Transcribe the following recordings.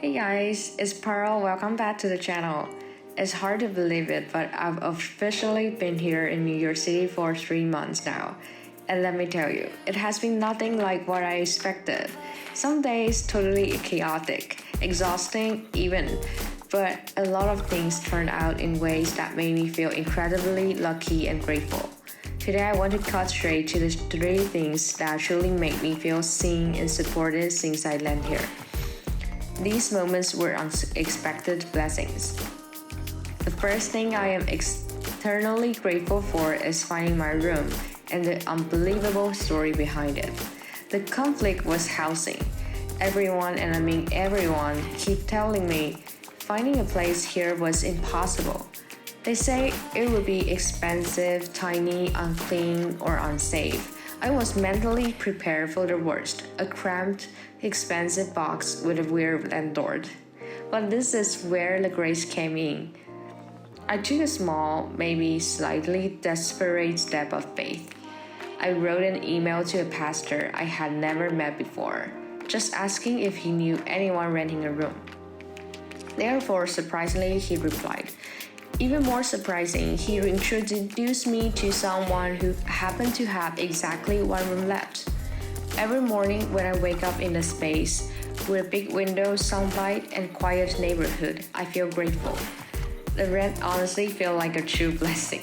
Hey guys, it's Pearl. Welcome back to the channel. It's hard to believe it, but I've officially been here in New York City for 3 months now. And let me tell you, it has been nothing like what I expected. Some days totally chaotic, exhausting even, but a lot of things turned out in ways that made me feel incredibly lucky and grateful. Today I want to cut straight to the 3 things that truly make me feel seen and supported since I landed here. These moments were unexpected blessings. The first thing I am eternally grateful for is finding my room and the unbelievable story behind it. The conflict was housing. Everyone, and I mean everyone, keep telling me finding a place here was impossible. They say it would be expensive, tiny, unclean, or unsafe. I was mentally prepared for the worst, a cramped, expensive box with a weird landlord. But this is where the grace came in. I took a small, maybe slightly desperate step of faith. I wrote an email to a pastor I had never met before, just asking if he knew anyone renting a room. Therefore, surprisingly, he replied. Even more surprising, he introduced me to someone who happened to have exactly 1 room left. Every morning when I wake up in a space with a big window, sunlight, and quiet neighborhood, I feel grateful. The rent honestly feels like a true blessing.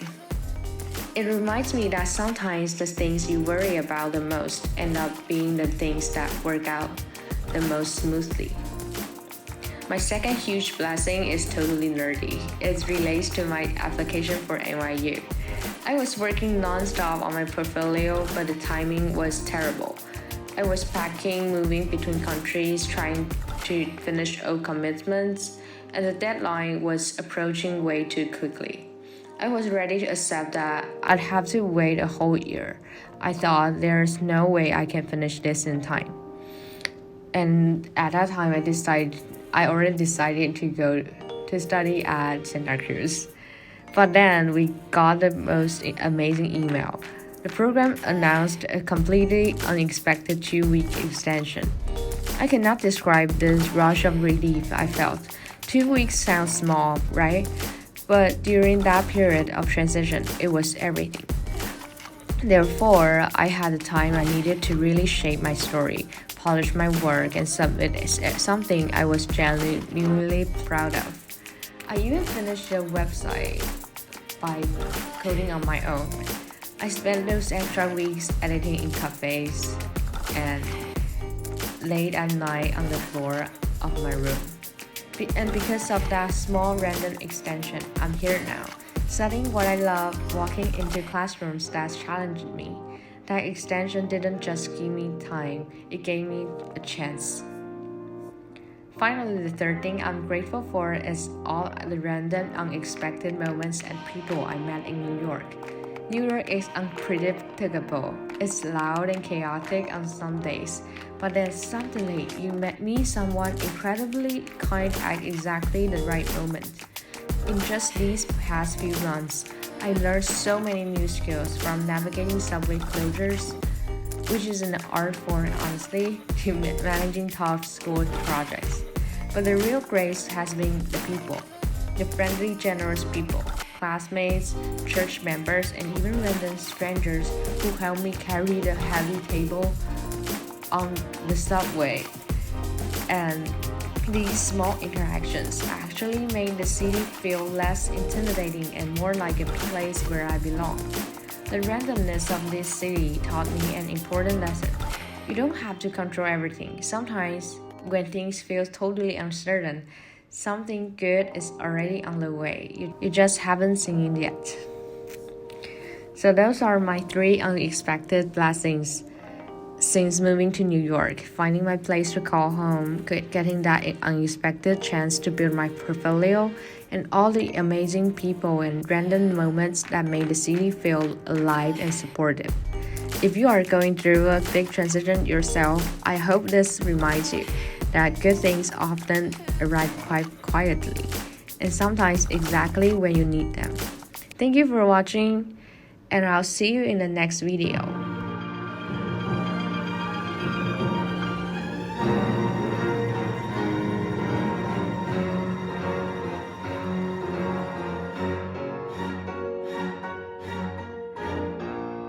It reminds me that sometimes the things you worry about the most end up being the things that work out the most smoothly. My second huge blessing is totally nerdy. It relates to my application for NYU. I was working non-stop on my portfolio, but the timing was terrible. I was packing, moving between countries, trying to finish old commitments, and the deadline was approaching way too quickly. I was ready to accept that I'd have to wait a whole year. I thought there's no way I can finish this in time. And at that time, I already decided to go to study at Santa Cruz. But then we got the most amazing email. The program announced a completely unexpected 2-week extension. I cannot describe this rush of relief I felt. 2 weeks sounds small, right? But during that period of transition, it was everything. Therefore, I had the time I needed to really shape my story, polish my work, and submit something I was genuinely proud of. I even finished the website by coding on my own. I spent those extra weeks editing in cafes and late at night on the floor of my room. And because of that small random extension, I'm here now, studying what I love, walking into classrooms that challenged me. That extension didn't just give me time, it gave me a chance. Finally, the third thing I'm grateful for is all the random, unexpected moments and people I met in New York. New York is unpredictable. It's loud and chaotic on some days, but then suddenly you meet someone incredibly kind at exactly the right moment. In just these past few months, I learned so many new skills, from navigating subway closures, which is an art form honestly, to managing tough school projects. But the real grace has been the people, the friendly, generous people, classmates, church members, and even random strangers who helped me carry the heavy table on the subway. And these small interactions actually made the city feel less intimidating and more like a place where I belong. The randomness of this city taught me an important lesson. You don't have to control everything. Sometimes, when things feel totally uncertain, something good is already on the way. You just haven't seen it yet. So those are my 3 unexpected blessings since moving to New York, finding my place to call home, getting that unexpected chance to build my portfolio, and all the amazing people and random moments that made the city feel alive and supportive. If you are going through a big transition yourself, I hope this reminds you that good things often arrive quite quietly, and sometimes exactly when you need them. Thank you for watching, and I'll see you in the next video.